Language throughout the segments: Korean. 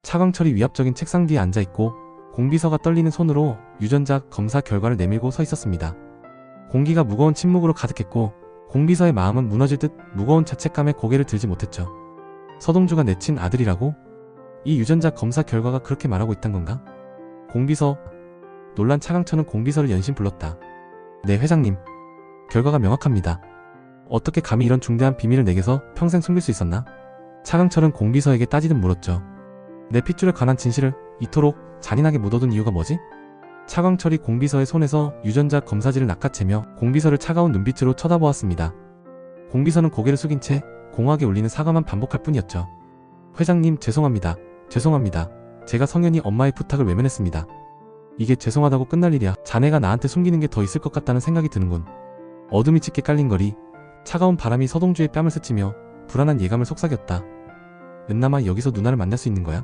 차광철이 위압적인 책상 뒤에 앉아있고 공비서가 떨리는 손으로 유전자 검사 결과를 내밀고 서 있었습니다. 공기가 무거운 침묵으로 가득했고 공비서의 마음은 무너질 듯 무거운 자책감에 고개를 들지 못했죠. 서동주가 내친 아들이라고? 이 유전자 검사 결과가 그렇게 말하고 있단 건가? 공비서. 놀란 차광철은 공비서를 연신 불렀다. 네, 회장님. 결과가 명확합니다. 어떻게 감히 이런 중대한 비밀을 내게서 평생 숨길 수 있었나? 차광철은 공비서에게 따지듯 물었죠. 내 핏줄에 관한 진실을 이토록 잔인하게 묻어둔 이유가 뭐지? 차광철이 공비서의 손에서 유전자 검사지를 낚아채며 공비서를 차가운 눈빛으로 쳐다보았습니다. 공비서는 고개를 숙인 채 공허하게 울리는 사과만 반복할 뿐이었죠. 회장님, 죄송합니다. 죄송합니다. 제가 성현이 엄마의 부탁을 외면했습니다. 이게 죄송하다고 끝날 일이야. 자네가 나한테 숨기는 게 더 있을 것 같다는 생각이 드는군. 어둠이 짙게 깔린 거리, 차가운 바람이 서동주의 뺨을 스치며 불안한 예감을 속삭였다. 은남아, 여기서 누나를 만날 수 있는 거야?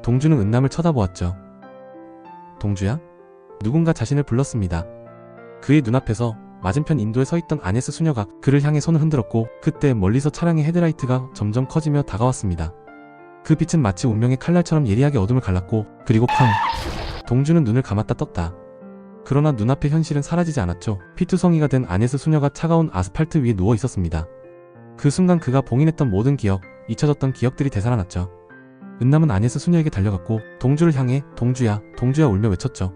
동주는 은남을 쳐다보았죠. 동주야? 누군가 자신을 불렀습니다. 그의 눈앞에서 맞은편 인도에 서있던 아네스 수녀가 그를 향해 손을 흔들었고 그때 멀리서 차량의 헤드라이트가 점점 커지며 다가왔습니다. 그 빛은 마치 운명의 칼날처럼 예리하게 어둠을 갈랐고 그리고 쾅! 동주는 눈을 감았다 떴다. 그러나 눈앞의 현실은 사라지지 않았죠. 피투성이가 된 아네스 수녀가 차가운 아스팔트 위에 누워 있었습니다. 그 순간 그가 봉인했던 모든 기억, 잊혀졌던 기억들이 되살아났죠. 은남은 아네스 수녀에게 달려갔고 동주를 향해 동주야, 동주야 울며 외쳤죠.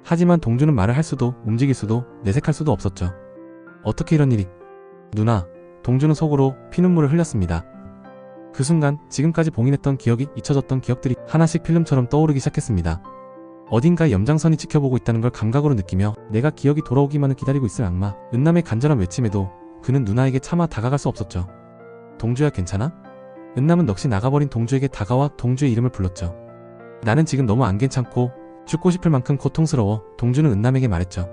하지만 동주는 말을 할 수도 움직일 수도 내색할 수도 없었죠. 어떻게 이런 일이? 누나. 동주는 속으로 피눈물을 흘렸습니다. 그 순간 지금까지 봉인했던 기억이 잊혀졌던 기억들이 하나씩 필름처럼 떠오르기 시작했습니다. 어딘가에 염장선이 지켜보고 있다는 걸 감각으로 느끼며 내가 기억이 돌아오기만을 기다리고 있을 악마. 은남의 간절한 외침에도 그는 누나에게 차마 다가갈 수 없었죠. 동주야, 괜찮아? 은남은 넋이 나가버린 동주에게 다가와 동주의 이름을 불렀죠. 나는 지금 너무 안 괜찮고 죽고 싶을 만큼 고통스러워. 동주는 은남에게 말했죠.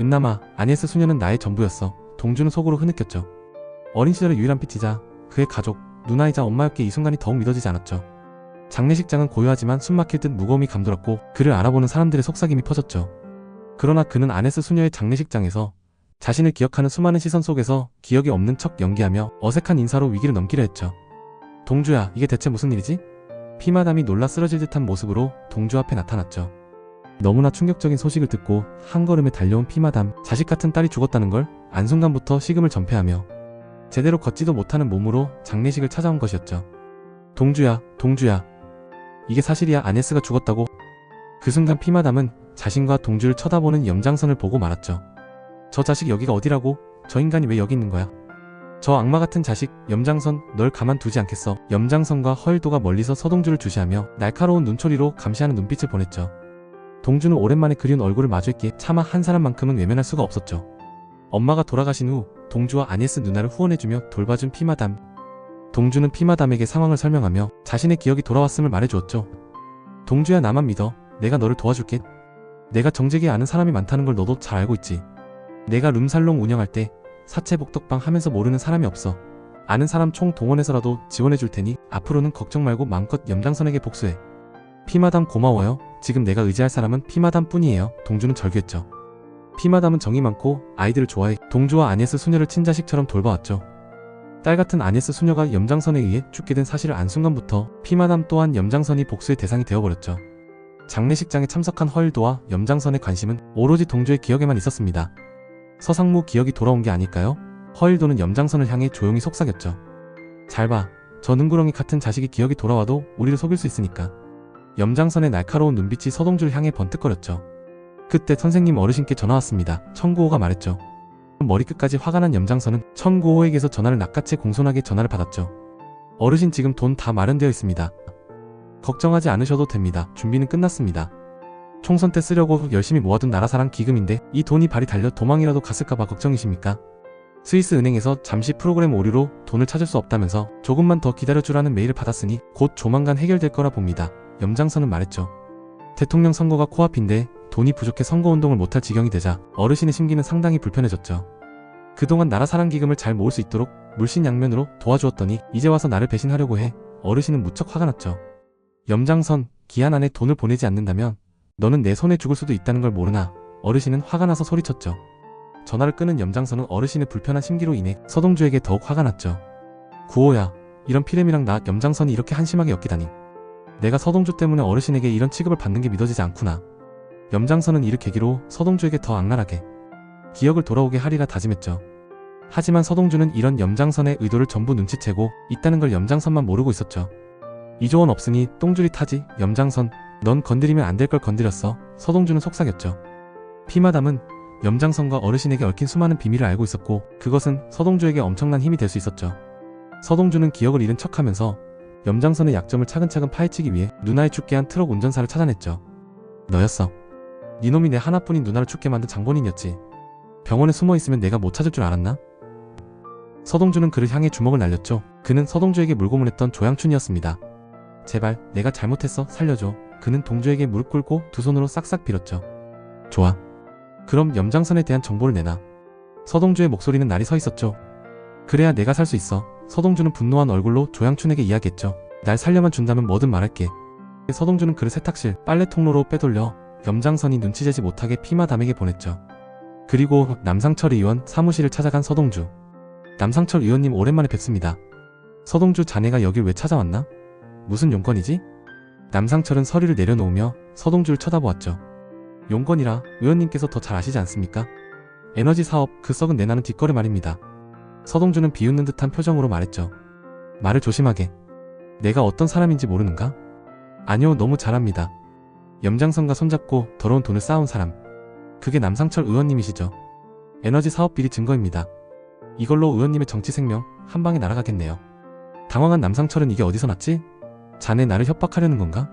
은남아, 아네스 수녀는 나의 전부였어. 동주는 속으로 흐느꼈죠. 어린 시절의 유일한 빛이자 그의 가족, 누나이자 엄마였기에 이 순간이 더욱 믿어지지 않았죠. 장례식장은 고요하지만 숨막힐 듯 무거움이 감돌았고 그를 알아보는 사람들의 속삭임이 퍼졌죠. 그러나 그는 아네스 수녀의 장례식장에서 자신을 기억하는 수많은 시선 속에서 기억이 없는 척 연기하며 어색한 인사로 위기를 넘기려 했죠. 동주야, 이게 대체 무슨 일이지? 피마담이 놀라 쓰러질 듯한 모습으로 동주 앞에 나타났죠. 너무나 충격적인 소식을 듣고 한 걸음에 달려온 피마담. 자식 같은 딸이 죽었다는 걸 안 순간부터 식음을 전폐하며 제대로 걷지도 못하는 몸으로 장례식을 찾아온 것이었죠. 동주야, 동주야. 이게 사실이야. 아네스가 죽었다고. 그 순간 피마담은 자신과 동주를 쳐다보는 염장선을 보고 말았죠. 저 자식 여기가 어디라고? 저 인간이 왜 여기 있는 거야? 저 악마 같은 자식. 염장선, 널 가만두지 않겠어. 염장선과 허일도가 멀리서 서동주를 주시하며 날카로운 눈초리로 감시하는 눈빛을 보냈죠. 동주는 오랜만에 그리운 얼굴을 마주했기에 차마 한 사람만큼은 외면할 수가 없었죠. 엄마가 돌아가신 후 동주와 아네스 누나를 후원해주며 돌봐준 피마담. 동주는 피마담에게 상황을 설명하며 자신의 기억이 돌아왔음을 말해주었죠. 동주야, 나만 믿어. 내가 너를 도와줄게. 내가 정재기에 아는 사람이 많다는 걸 너도 잘 알고 있지. 내가 룸살롱 운영할 때 사채 복덕방 하면서 모르는 사람이 없어. 아는 사람 총 동원해서라도 지원해줄 테니 앞으로는 걱정 말고 마음껏 염장선에게 복수해. 피마담 고마워요. 지금 내가 의지할 사람은 피마담 뿐이에요. 동주는 절규했죠. 피마담은 정이 많고 아이들을 좋아해 동주와 아네스 수녀를 친자식처럼 돌봐왔죠. 딸 같은 아네스 수녀가 염장선에 의해 죽게 된 사실을 안 순간부터 피마담 또한 염장선이 복수의 대상이 되어버렸죠. 장례식장에 참석한 허일도와 염장선의 관심은 오로지 동주의 기억에만 있었습니다. 서상무 기억이 돌아온 게 아닐까요? 허일도는 염장선을 향해 조용히 속삭였죠. 잘 봐. 저 능구렁이 같은 자식이 기억이 돌아와도 우리를 속일 수 있으니까. 염장선의 날카로운 눈빛이 서동주를 향해 번뜩거렸죠. 그때 선생님 어르신께 전화 왔습니다. 천구호가 말했죠. 머리끝까지 화가 난 염장선은 천구호에게서 전화를 낚아채 공손하게 전화를 받았죠. 어르신, 지금 돈 다 마련되어 있습니다. 걱정하지 않으셔도 됩니다. 준비는 끝났습니다. 총선 때 쓰려고 열심히 모아둔 나라사랑 기금인데 이 돈이 발이 달려 도망이라도 갔을까봐 걱정이십니까? 스위스 은행에서 잠시 프로그램 오류로 돈을 찾을 수 없다면서 조금만 더 기다려주라는 메일을 받았으니 곧 조만간 해결될 거라 봅니다. 염장선은 말했죠. 대통령 선거가 코앞인데 돈이 부족해 선거운동을 못할 지경이 되자 어르신의 심기는 상당히 불편해졌죠. 그동안 나라사랑 기금을 잘 모을 수 있도록 물신양면으로 도와주었더니 이제 와서 나를 배신하려고 해. 어르신은 무척 화가 났죠. 염장선, 기한 안에 돈을 보내지 않는다면 너는 내 손에 죽을 수도 있다는 걸 모르나? 어르신은 화가 나서 소리쳤죠. 전화를 끊은 염장선은 어르신의 불편한 심기로 인해 서동주에게 더욱 화가 났죠. 구호야, 이런 피렘이랑 나 염장선이 이렇게 한심하게 엮이다니. 내가 서동주 때문에 어르신에게 이런 취급을 받는 게 믿어지지 않구나. 염장선은 이를 계기로 서동주에게 더 악랄하게 기억을 돌아오게 하리라 다짐했죠. 하지만 서동주는 이런 염장선의 의도를 전부 눈치채고 있다는 걸 염장선만 모르고 있었죠. 이조원 없으니 똥줄이 타지. 염장선, 넌 건드리면 안 될 걸 건드렸어. 서동주는 속삭였죠. 피마담은 염장선과 어르신에게 얽힌 수많은 비밀을 알고 있었고 그것은 서동주에게 엄청난 힘이 될 수 있었죠. 서동주는 기억을 잃은 척하면서 염장선의 약점을 차근차근 파헤치기 위해 누나의 죽게 한 트럭 운전사를 찾아냈죠. 너였어. 니놈이 내 하나뿐인 누나를 죽게 만든 장본인이었지. 병원에 숨어있으면 내가 못 찾을 줄 알았나? 서동주는 그를 향해 주먹을 날렸죠. 그는 서동주에게 물고문했던 조양춘이었습니다. 제발 내가 잘못했어. 살려줘. 그는 동주에게 무릎 꿇고 두 손으로 싹싹 빌었죠. 좋아. 그럼 염장선에 대한 정보를 내놔. 서동주의 목소리는 날이 서 있었죠. 그래야 내가 살 수 있어. 서동주는 분노한 얼굴로 조양춘에게 이야기했죠. 날 살려만 준다면 뭐든 말할게. 서동주는 그를 세탁실, 빨래 통로로 빼돌려 염장선이 눈치채지 못하게 피마담에게 보냈죠. 그리고 남상철 의원 사무실을 찾아간 서동주. 남상철 의원님 오랜만에 뵙습니다. 서동주 자네가 여길 왜 찾아왔나? 무슨 용건이지? 남상철은 서류를 내려놓으며 서동주를 쳐다보았죠. 용건이라 의원님께서 더 잘 아시지 않습니까? 에너지 사업 그 썩은 내나는 뒷거래 말입니다. 서동주는 비웃는 듯한 표정으로 말했죠. 말을 조심하게. 내가 어떤 사람인지 모르는가? 아니요, 너무 잘합니다. 염장선과 손잡고 더러운 돈을 쌓아온 사람. 그게 남상철 의원님이시죠. 에너지 사업 비리 증거입니다. 이걸로 의원님의 정치 생명 한 방에 날아가겠네요. 당황한 남상철은 이게 어디서 났지? 자네 나를 협박하려는 건가?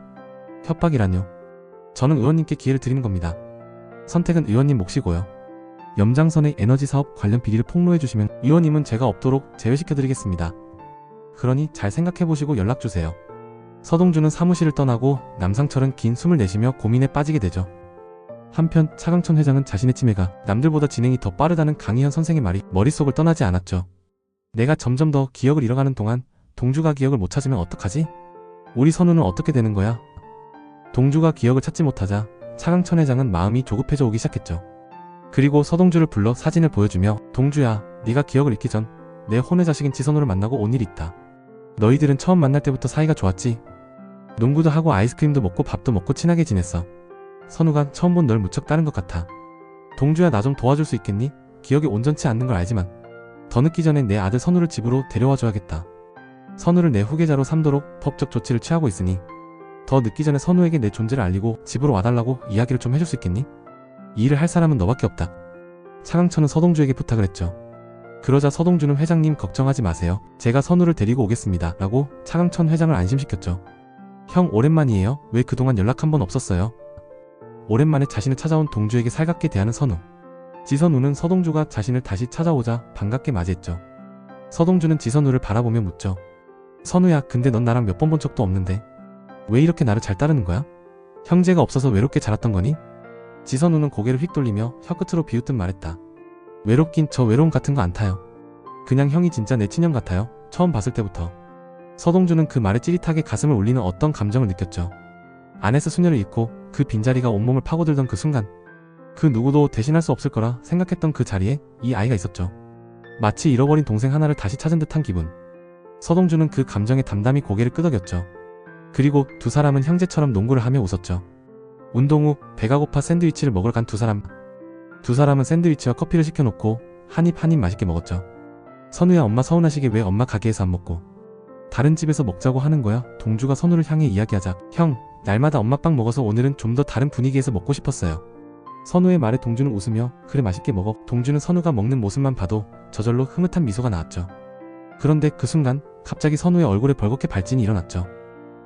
협박이라뇨. 저는 의원님께 기회를 드리는 겁니다. 선택은 의원님 몫이고요. 염장선의 에너지 사업 관련 비리를 폭로해 주시면 의원님은 제가 없도록 제외시켜드리겠습니다. 그러니 잘 생각해보시고 연락주세요. 서동주는 사무실을 떠나고 남상철은 긴 숨을 내쉬며 고민에 빠지게 되죠. 한편 차강천 회장은 자신의 치매가 남들보다 진행이 더 빠르다는 강희현 선생의 말이 머릿속을 떠나지 않았죠. 내가 점점 더 기억을 잃어가는 동안 동주가 기억을 못 찾으면 어떡하지? 우리 선우는 어떻게 되는 거야? 동주가 기억을 찾지 못하자 차강천 회장은 마음이 조급해져 오기 시작했죠. 그리고 서동주를 불러 사진을 보여주며 동주야, 네가 기억을 잃기 전 내 혼외 자식인 지선우를 만나고 온 일이 있다. 너희들은 처음 만날 때부터 사이가 좋았지? 농구도 하고 아이스크림도 먹고 밥도 먹고 친하게 지냈어. 선우가 처음 본 널 무척 따른 것 같아. 동주야, 나 좀 도와줄 수 있겠니? 기억이 온전치 않는 걸 알지만 더 늦기 전에 내 아들 선우를 집으로 데려와줘야겠다. 선우를 내 후계자로 삼도록 법적 조치를 취하고 있으니 더 늦기 전에 선우에게 내 존재를 알리고 집으로 와달라고 이야기를 좀 해줄 수 있겠니? 이 일을 할 사람은 너밖에 없다. 차강천은 서동주에게 부탁을 했죠. 그러자 서동주는 회장님 걱정하지 마세요. 제가 선우를 데리고 오겠습니다. 라고 차강천 회장을 안심시켰죠. 형 오랜만이에요. 왜 그동안 연락 한 번 없었어요? 오랜만에 자신을 찾아온 동주에게 살갑게 대하는 선우. 지선우는 서동주가 자신을 다시 찾아오자 반갑게 맞이했죠. 서동주는 지선우를 바라보며 묻죠. 선우야, 근데 넌 나랑 몇 번 본 적도 없는데 왜 이렇게 나를 잘 따르는 거야? 형제가 없어서 외롭게 자랐던 거니? 지선우는 고개를 휙 돌리며 혀끝으로 비웃듯 말했다. 외롭긴 저 외로움 같은 거 안 타요. 그냥 형이 진짜 내 친형 같아요. 처음 봤을 때부터. 서동주는 그 말에 찌릿하게 가슴을 울리는 어떤 감정을 느꼈죠. 안에서 수녀를 잃고 그 빈자리가 온몸을 파고들던 그 순간, 그 누구도 대신할 수 없을 거라 생각했던 그 자리에 이 아이가 있었죠. 마치 잃어버린 동생 하나를 다시 찾은 듯한 기분. 서동주는 그 감정에 담담히 고개를 끄덕였죠. 그리고 두 사람은 형제처럼 농구를 하며 웃었죠. 운동 후 배가 고파 샌드위치를 먹으러 간 두 사람은 샌드위치와 커피를 시켜놓고 한 입 맛있게 먹었죠. 선우야, 엄마 서운하시게 왜 엄마 가게에서 안 먹고 다른 집에서 먹자고 하는 거야? 동주가 선우를 향해 이야기하자 형, 날마다 엄마 빵 먹어서 오늘은 좀 더 다른 분위기에서 먹고 싶었어요. 선우의 말에 동주는 웃으며 그래 맛있게 먹어. 동주는 선우가 먹는 모습만 봐도 저절로 흐뭇한 미소가 나왔죠. 그런데 그 순간 갑자기 선우의 얼굴에 벌겋게 발진이 일어났죠.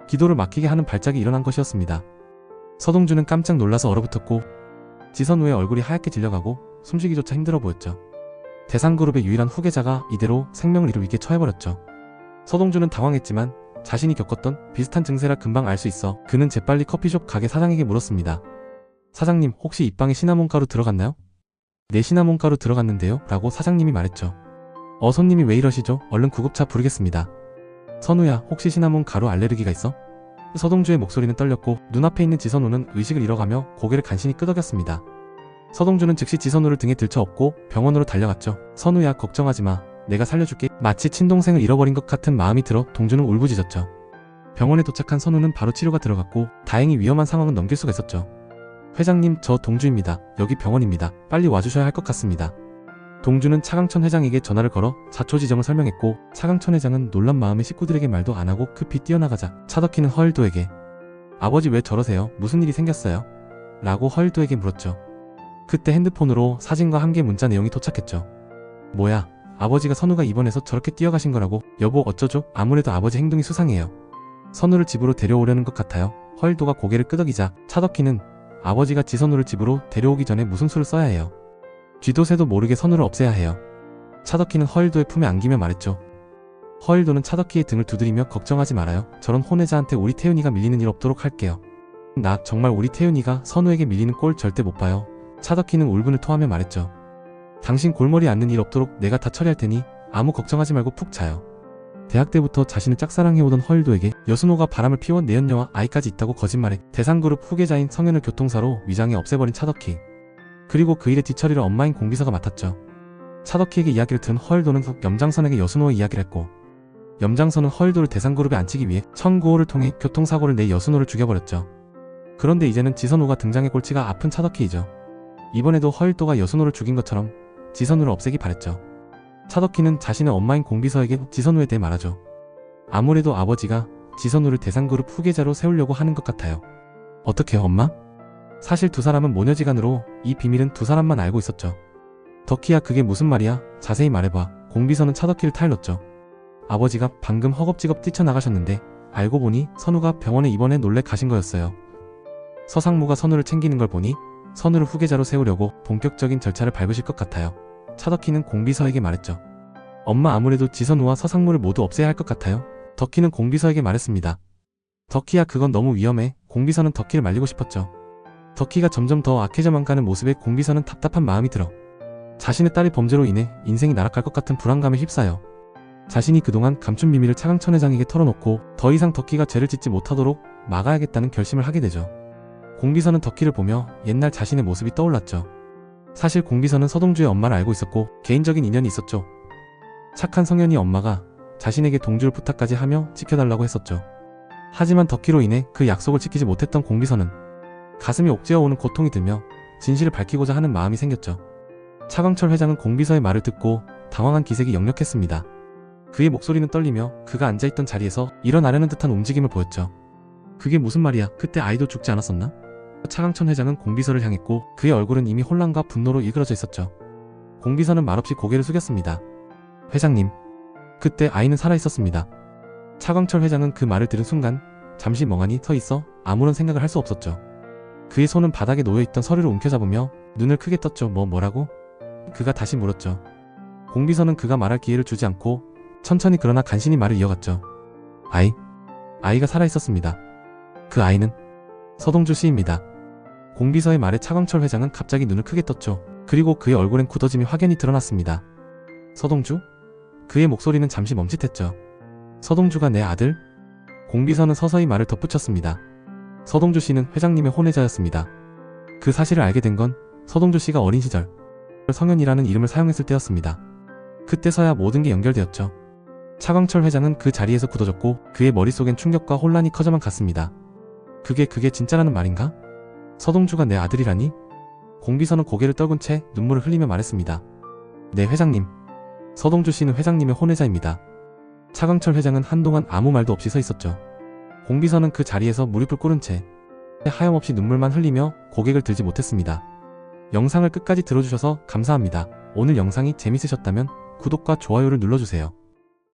기도를 막히게 하는 발작이 일어난 것이었습니다. 서동주는 깜짝 놀라서 얼어붙었고 지선우의 얼굴이 하얗게 질려가고 숨쉬기조차 힘들어 보였죠. 대상그룹의 유일한 후계자가 이대로 생명을 잃을 위기에 처해버렸죠. 서동주는 당황했지만 자신이 겪었던 비슷한 증세라 금방 알 수 있어 그는 재빨리 커피숍 가게 사장에게 물었습니다. 사장님, 혹시 이 빵에 시나몬 가루 들어갔나요? 네, 시나몬 가루 들어갔는데요? 라고 사장님이 말했죠. 손님이 왜 이러시죠? 얼른 구급차 부르겠습니다. 선우야, 혹시 시나몬 가루 알레르기가 있어? 서동주의 목소리는 떨렸고 눈앞에 있는 지선우는 의식을 잃어가며 고개를 간신히 끄덕였습니다. 서동주는 즉시 지선우를 등에 들쳐업고 병원으로 달려갔죠. 선우야, 걱정하지마. 내가 살려줄게. 마치 친동생을 잃어버린 것 같은 마음이 들어 동주는 울부짖었죠. 병원에 도착한 선우는 바로 치료가 들어갔고 다행히 위험한 상황은 넘길 수가 있었죠. 회장님, 저 동주입니다. 여기 병원입니다. 빨리 와주셔야 할 것 같습니다. 동주는 차강천 회장에게 전화를 걸어 자초지정을 설명했고 차강천 회장은 놀란 마음에 식구들에게 말도 안 하고 급히 뛰어나가자 차덕희는 허일도에게 아버지 왜 저러세요? 무슨 일이 생겼어요? 라고 허일도에게 물었죠. 그때 핸드폰으로 사진과 함께 문자 내용이 도착했죠. 뭐야? 아버지가 선우가 입원해서 저렇게 뛰어가신 거라고? 여보 어쩌죠? 아무래도 아버지 행동이 수상해요. 선우를 집으로 데려오려는 것 같아요. 허일도가 고개를 끄덕이자 차덕희는 아버지가 지선우를 집으로 데려오기 전에 무슨 수를 써야 해요. 쥐도 새도 모르게 선우를 없애야 해요. 차덕희는 허일도의 품에 안기며 말했죠. 허일도는 차덕희의 등을 두드리며 걱정하지 말아요. 저런 혼외자한테 우리 태윤이가 밀리는 일 없도록 할게요. 나 정말 우리 태윤이가 선우에게 밀리는 꼴 절대 못 봐요. 차덕희는 울분을 토하며 말했죠. 당신 골머리 앓는 일 없도록 내가 다 처리할 테니 아무 걱정하지 말고 푹 자요. 대학 때부터 자신을 짝사랑해오던 허일도에게 여순호가 바람을 피워 내연녀와 아이까지 있다고 거짓말해 대상그룹 후계자인 성현을 교통사로 위장해 없애버린 차덕희. 그리고 그 일의 뒤처리를 엄마인 공비서가 맡았죠. 차덕희에게 이야기를 들은 허일도는 후 염장선에게 여순호의 이야기를 했고 염장선은 허일도를 대상그룹에 앉히기 위해 청구호를 통해 교통사고를 내 여순호를 죽여버렸죠. 그런데 이제는 지선호가 등장해 골치가 아픈 차덕희이죠. 이번에도 허일도가 여순호를 죽인 것처럼 지선우를 없애기 바랬죠. 차덕희는 자신의 엄마인 공비서에게 지선우에 대해 말하죠. 아무래도 아버지가 지선우를 대상그룹 후계자로 세우려고 하는 것 같아요. 어떻게 엄마? 사실 두 사람은 모녀지간으로 이 비밀은 두 사람만 알고 있었죠. 덕희야 그게 무슨 말이야? 자세히 말해봐. 공비서는 차덕희를 타일렀죠. 아버지가 방금 허겁지겁 뛰쳐나가셨는데 알고 보니 선우가 병원에 입원해 놀래 가신 거였어요. 서상무가 선우를 챙기는 걸 보니 선우를 후계자로 세우려고 본격적인 절차를 밟으실 것 같아요. 차덕희는 공비서에게 말했죠. 엄마 아무래도 지선우와 서상무를 모두 없애야 할 것 같아요. 덕희는 공비서에게 말했습니다. 덕희야 그건 너무 위험해. 공비서는 덕희를 말리고 싶었죠. 덕희가 점점 더 악해져만 가는 모습에 공비서는 답답한 마음이 들어 자신의 딸의 범죄로 인해 인생이 날아갈 것 같은 불안감에 휩싸여 자신이 그동안 감춘 비밀을 차강천 회장에게 털어놓고 더 이상 덕희가 죄를 짓지 못하도록 막아야겠다는 결심을 하게 되죠. 공비서는 덕희를 보며 옛날 자신의 모습이 떠올랐죠. 사실 공비서는 서동주의 엄마를 알고 있었고 개인적인 인연이 있었죠. 착한 성현이 엄마가 자신에게 동주를 부탁까지 하며 지켜달라고 했었죠. 하지만 덕희로 인해 그 약속을 지키지 못했던 공비서는 가슴이 옥죄어오는 고통이 들며 진실을 밝히고자 하는 마음이 생겼죠. 차광철 회장은 공비서의 말을 듣고 당황한 기색이 역력했습니다. 그의 목소리는 떨리며 그가 앉아있던 자리에서 일어나려는 듯한 움직임을 보였죠. 그게 무슨 말이야? 그때 아이도 죽지 않았었나? 차강천 회장은 공비서를 향했고 그의 얼굴은 이미 혼란과 분노로 일그러져 있었죠. 공비서는 말없이 고개를 숙였습니다. 회장님, 그때 아이는 살아있었습니다. 차광철 회장은 그 말을 들은 순간 잠시 멍하니 서 있어 아무런 생각을 할 수 없었죠. 그의 손은 바닥에 놓여있던 서류를 움켜잡으며 눈을 크게 떴죠. 뭐라고? 그가 다시 물었죠. 공비서는 그가 말할 기회를 주지 않고 천천히 그러나 간신히 말을 이어갔죠. 아이가 살아있었습니다. 그 아이는 서동주 씨입니다. 공비서의 말에 차광철 회장은 갑자기 눈을 크게 떴죠. 그리고 그의 얼굴엔 굳어짐이 확연히 드러났습니다. 서동주? 그의 목소리는 잠시 멈칫했죠. 서동주가 내 아들? 공비서는 서서히 말을 덧붙였습니다. 서동주 씨는 회장님의 혼외자였습니다. 그 사실을 알게 된 건 서동주 씨가 어린 시절 성현이라는 이름을 사용했을 때였습니다. 그때서야 모든 게 연결되었죠. 차광철 회장은 그 자리에서 굳어졌고 그의 머릿속엔 충격과 혼란이 커져만 갔습니다. 그게 진짜라는 말인가? 서동주가 내 아들이라니? 공비서는 고개를 떨군 채 눈물을 흘리며 말했습니다. 네 회장님. 서동주 씨는 회장님의 혼외자입니다. 차광철 회장은 한동안 아무 말도 없이 서 있었죠. 공비서는 그 자리에서 무릎을 꿇은 채 하염없이 눈물만 흘리며 고개를 들지 못했습니다. 영상을 끝까지 들어주셔서 감사합니다. 오늘 영상이 재밌으셨다면 구독과 좋아요를 눌러주세요.